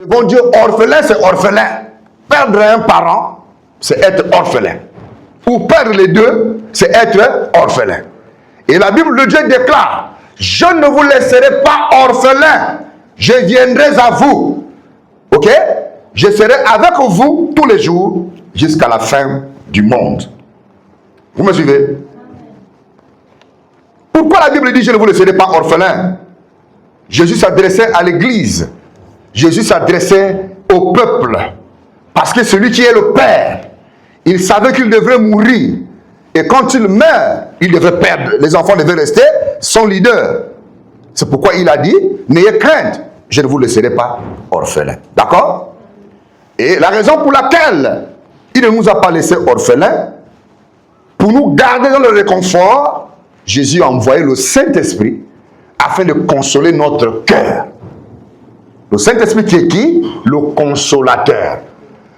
Le bon Dieu orphelin, c'est orphelin. Perdre un parent, c'est être orphelin. Ou perdre les deux, c'est être orphelin. Et la Bible de Dieu déclare, je ne vous laisserai pas orphelin, je viendrai à vous. Ok? Je serai avec vous tous les jours jusqu'à la fin du monde. Vous me suivez? Pourquoi la Bible dit je ne vous laisserai pas orphelin? Jésus s'adressait à l'église. Jésus s'adressait au peuple. Parce que celui qui est le Père, il savait qu'il devrait mourir. Et quand il meurt, il devrait perdre. Les enfants devaient rester son leader. C'est pourquoi il a dit, n'ayez crainte, je ne vous laisserai pas orphelin. D'accord? Et la raison pour laquelle il ne nous a pas laissés orphelins, pour nous garder dans le réconfort, Jésus a envoyé le Saint-Esprit afin de consoler notre cœur. Le Saint-Esprit qui est qui? Le consolateur.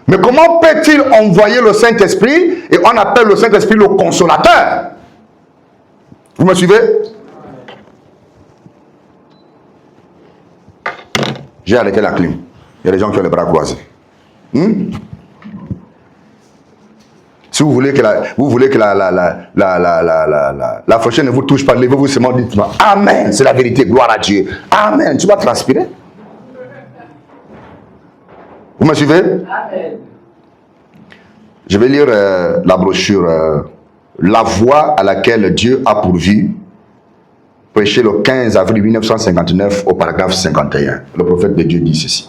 Mais comment peut-il envoyer le Saint-Esprit et on appelle le Saint-Esprit le consolateur? Vous me suivez? J'ai arrêté la clim. Il y a des gens qui ont les bras croisés. Si vous voulez que la flèche ne vous touche pas, levez-vous seulement, dites Amen, c'est la vérité, gloire à Dieu. Amen, tu vas transpirer. Vous me suivez? Amen. Je vais lire la brochure La voie à laquelle Dieu a pourvu, prêché le 15 avril 1959 au paragraphe 51. Le prophète de Dieu dit ceci.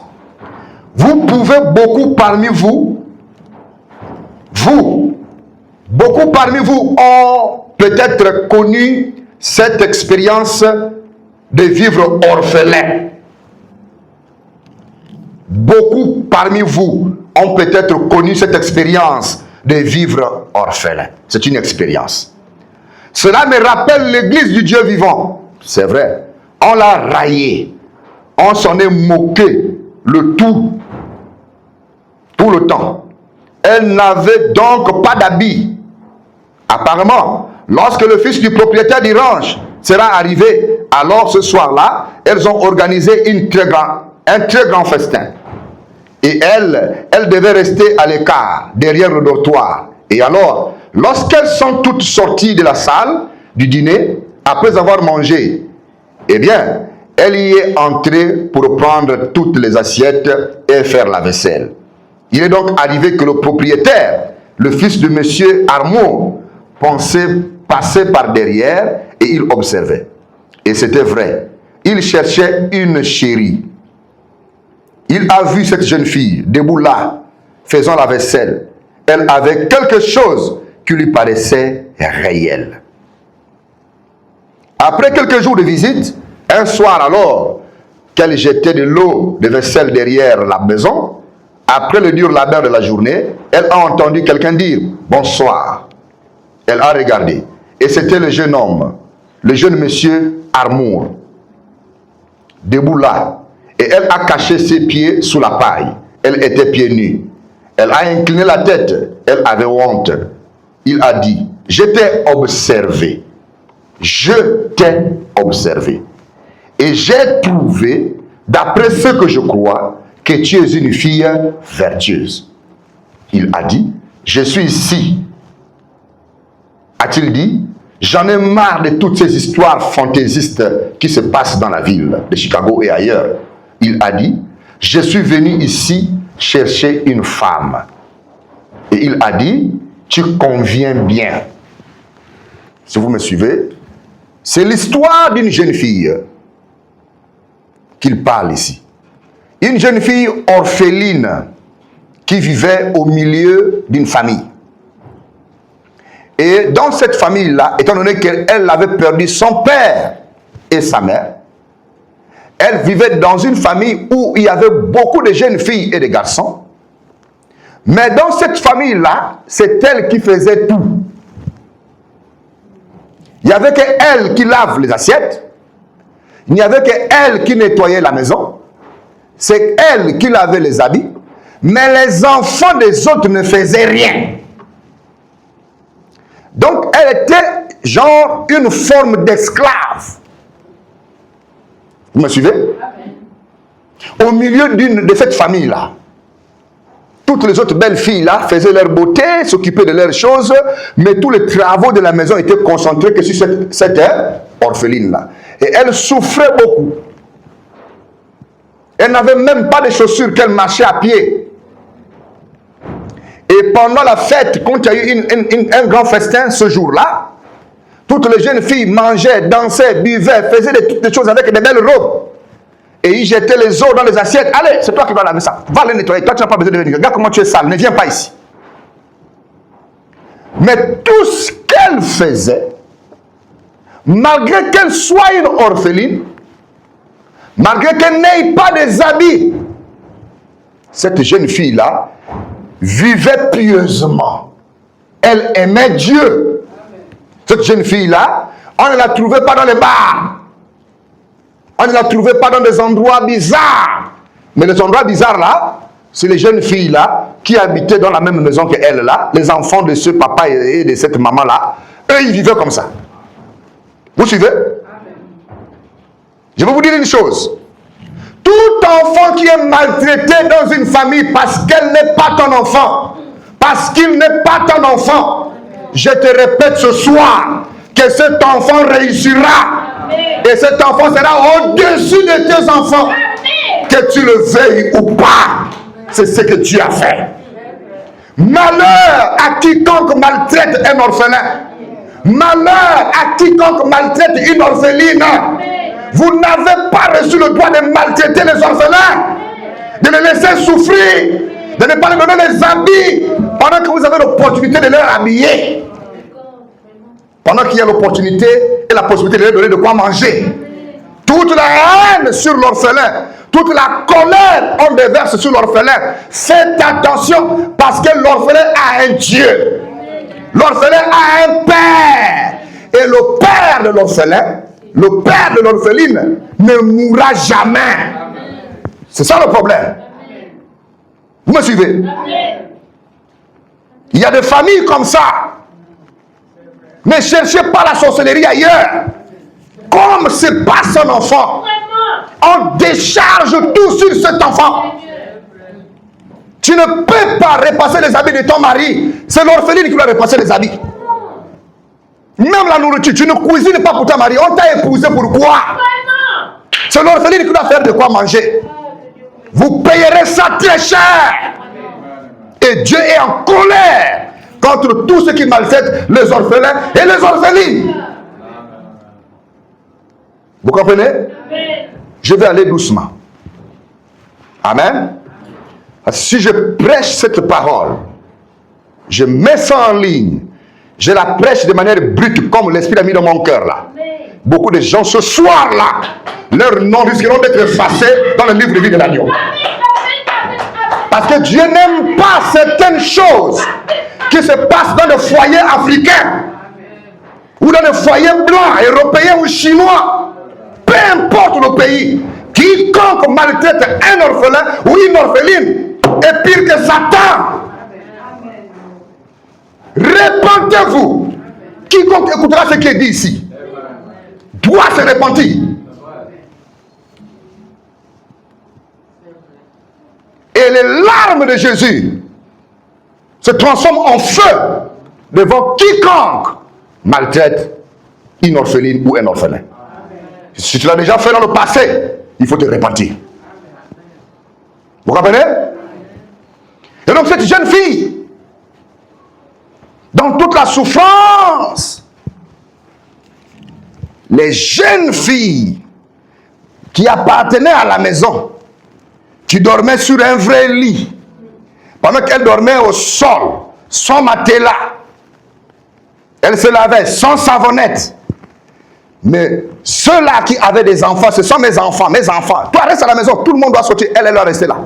Vous pouvez beaucoup parmi vous, beaucoup parmi vous ont peut-être connu cette expérience de vivre orphelin. Beaucoup parmi vous ont peut-être connu cette expérience de vivre orphelin. C'est une expérience. Cela me rappelle l'église du Dieu vivant. C'est vrai. On l'a raillé. On s'en est moqué tout le temps. Elle n'avait donc pas d'habit. Apparemment, lorsque le fils du propriétaire du ranch sera arrivé, alors ce soir-là, elles ont organisé un très grand festin. Et elle devait rester à l'écart, derrière le dortoir. Et alors, lorsqu'elles sont toutes sorties de la salle du dîner, après avoir mangé, eh bien, elle y est entrée pour prendre toutes les assiettes et faire la vaisselle. Il est donc arrivé que le propriétaire, le fils de monsieur Armour, passait par derrière et il observait. Et c'était vrai. Il cherchait une chérie. Il a vu cette jeune fille debout là, faisant la vaisselle. Elle avait quelque chose qui lui paraissait réel. Après quelques jours de visite, un soir alors qu'elle jetait de l'eau de vaisselle derrière la maison, après le dur labeur de la journée, elle a entendu quelqu'un dire « Bonsoir ». Elle a regardé. Et c'était le jeune homme, le jeune monsieur Armour, debout là. Et elle a caché ses pieds sous la paille. Elle était pieds nus. Elle a incliné la tête. Elle avait honte. Il a dit, je t'ai observé. Je t'ai observé. Et j'ai trouvé, d'après ce que je crois, que tu es une fille vertueuse. Il a dit, je suis ici. A-t-il dit, j'en ai marre de toutes ces histoires fantaisistes qui se passent dans la ville de Chicago et ailleurs. Il a dit, je suis venu ici chercher une femme. Et il a dit, tu conviens bien. Si vous me suivez, c'est l'histoire d'une jeune fille qu'il parle ici. Une jeune fille orpheline qui vivait au milieu d'une famille. Et dans cette famille-là, étant donné qu'elle avait perdu son père et sa mère, elle vivait dans une famille où il y avait beaucoup de jeunes filles et de garçons. Mais dans cette famille-là, c'est elle qui faisait tout. Il n'y avait qu'elle qui lave les assiettes. Il n'y avait qu'elle qui nettoyait la maison. C'est elle qui lavait les habits. Mais les enfants des autres ne faisaient rien. Donc, elle était genre une forme d'esclave. Vous me suivez? Amen. Au milieu de cette famille-là, toutes les autres belles filles-là faisaient leur beauté, s'occupaient de leurs choses, mais tous les travaux de la maison étaient concentrés que sur cette orpheline-là. Et elle souffrait beaucoup. Elle n'avait même pas de chaussures, qu'elle marchait à pied. Et pendant la fête, quand il y a eu un grand festin ce jour-là, toutes les jeunes filles mangeaient, dansaient, buvaient, faisaient toutes les choses avec des belles robes. Et ils jetaient les os dans les assiettes. Allez, c'est toi qui vas laver ça. Va les nettoyer. Toi, tu n'as pas besoin de venir. Regarde comment tu es sale. Ne viens pas ici. Mais tout ce qu'elle faisait, malgré qu'elle soit une orpheline, malgré qu'elle n'ait pas des habits, cette jeune fille-là vivait pieusement. Elle aimait Dieu. Cette jeune fille-là, on ne la trouvait pas dans les bars. On ne la trouvait pas dans des endroits bizarres. Mais les endroits bizarres là, c'est les jeunes filles là qui habitaient dans la même maison qu'elle là, les enfants de ce papa et de cette maman là, eux ils vivaient comme ça. Vous suivez? Je vais vous dire une chose. Tout enfant qui est maltraité dans une famille parce qu'elle n'est pas ton enfant, parce qu'il n'est pas ton enfant, je te répète ce soir que cet enfant réussira. Et cet enfant sera au-dessus de tes enfants. Que tu le veuilles ou pas, c'est ce que tu as fait. Malheur à quiconque maltraite un orphelin. Malheur à quiconque maltraite une orpheline. Vous n'avez pas reçu le droit de maltraiter les orphelins, de les laisser souffrir, de ne pas leur donner les habits pendant que vous avez l'opportunité de leur habiller. Pendant qu'il y a l'opportunité et la possibilité de leur donner de quoi manger. Toute la haine sur l'orphelin, toute la colère on déverse sur l'orphelin. Faites attention parce que l'orphelin a un Dieu. L'orphelin a un père. Et le père de l'orphelin, le père de l'orpheline ne mourra jamais. C'est ça le problème. Vous me suivez? Il y a des familles comme ça. Ne cherchez pas la sorcellerie ailleurs. Comme c'est pas son enfant, on décharge tout sur cet enfant. Tu ne peux pas repasser les habits de ton mari. C'est l'orpheline qui va repasser les habits. Même la nourriture, tu ne cuisines pas pour ton mari. On t'a épousé pourquoi? C'est l'orpheline qui doit faire de quoi manger. Vous payerez ça très cher. Et Dieu est en colère contre tous ceux qui maltraitent les orphelins et les orphelines. Vous comprenez? Je vais aller doucement. Amen. Si je prêche cette parole, je mets ça en ligne, je la prêche de manière brute comme l'Esprit a mis dans mon cœur là. Beaucoup de gens ce soir-là, leurs noms risqueront d'être effacés dans le livre de vie de l'agneau. Parce que Dieu n'aime pas certaines choses qui se passent dans les foyers africains ou dans les foyers blancs, européens ou chinois. Peu importe le pays, quiconque maltraite un orphelin ou une orpheline est pire que Satan. Repentez-vous. Quiconque écoutera ce qui est dit ici doit se repentir. Et les larmes de Jésus se transforment en feu devant quiconque maltraite une orpheline ou un orphelin. Si tu l'as déjà fait dans le passé, il faut te repentir. Vous comprenez? Et donc cette jeune fille, dans toute la souffrance, les jeunes filles qui appartenaient à la maison, qui dormaient sur un vrai lit, pendant qu'elles dormaient au sol, sans matelas, elles se lavaient sans savonnette. Mais ceux-là qui avaient des enfants, ce sont mes enfants, mes enfants. Toi, reste à la maison, tout le monde doit sortir, elle doit rester là.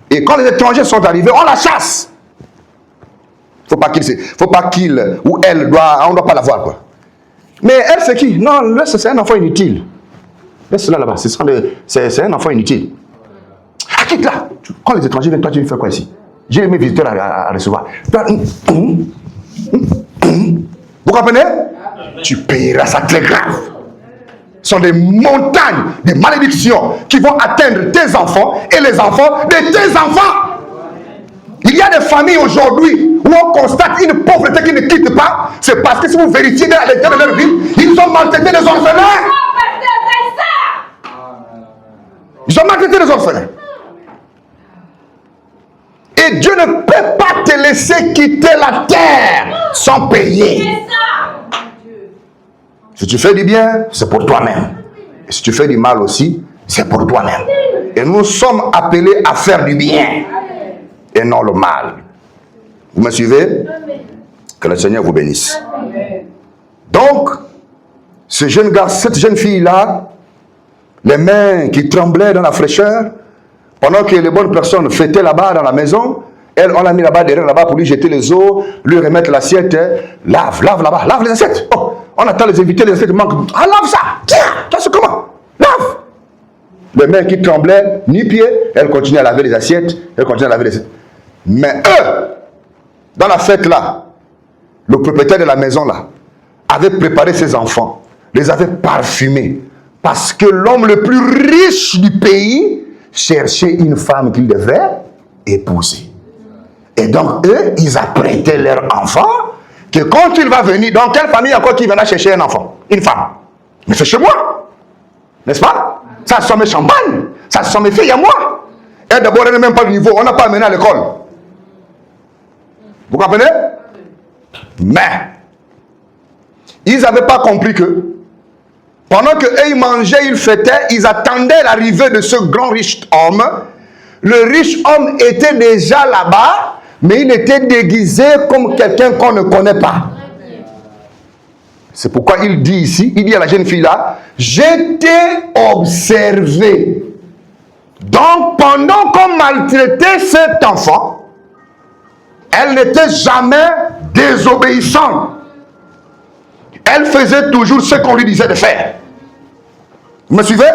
Et quand les étrangers sont arrivés, on la chasse. Faut pas qu'il ou elle on ne doit pas la voir quoi. Mais elle c'est qui? Non, c'est un enfant inutile. Laisse-la là-bas, c'est un enfant inutile. Ah, quitte là. Quand les étrangers viennent, toi tu fais quoi ici? J'ai mes visiteurs à recevoir. Vous comprenez? Tu payeras ça très grave. sont des montagnes de malédictions qui vont atteindre tes enfants et les enfants de tes enfants. Il y a des familles aujourd'hui où on constate une pauvreté qui ne quitte pas. C'est parce que si vous vérifiez à l'intérieur de leur vie, ils ont maltraité les orphelins. Ils ont maltraité les orphelins. Et Dieu ne peut pas te laisser quitter la terre sans payer. Si tu fais du bien, c'est pour toi-même. Et si tu fais du mal aussi, c'est pour toi-même. Et nous sommes appelés à faire du bien et non le mal. Vous me suivez? Que le Seigneur vous bénisse. Donc, ce jeune gars, cette jeune fille-là, les mains qui tremblaient dans la fraîcheur, pendant que les bonnes personnes fêtaient là-bas dans la maison, elle, on l'a mis là-bas, derrière là-bas, pour lui jeter les eaux, lui remettre l'assiette. Lave là-bas, lave les assiettes. Oh, on attend les invités, les assiettes manquent. Ah, lave ça. Tiens, tu sais comment? Lave. Les mains qui tremblaient, ni pied, elle continue à laver les assiettes, elle continue à laver les assiettes. Mais eux, dans la fête là, le propriétaire de la maison là, avait préparé ses enfants, les avait parfumés, parce que l'homme le plus riche du pays cherchait une femme qu'il devait épouser. Et donc, eux, ils apprêtaient leur enfant, que quand il va venir, dans quelle famille encore qui viendra chercher un enfant? Une femme. Mais c'est chez moi. N'est-ce pas? Ça sont mes champagnes. Ça sont mes filles à moi. Et d'abord, elle n'est même pas au niveau. On n'a pas amené à l'école. Vous comprenez? Mais, ils n'avaient pas compris que, pendant qu'eux, ils mangeaient, ils fêtaient, ils attendaient l'arrivée de ce grand riche homme. Le riche homme était déjà là-bas, mais il était déguisé comme quelqu'un qu'on ne connaît pas. C'est pourquoi il dit ici, il dit à la jeune fille là, je t'ai observé. Donc pendant qu'on maltraitait cet enfant, elle n'était jamais désobéissante. Elle faisait toujours ce qu'on lui disait de faire. Vous me suivez?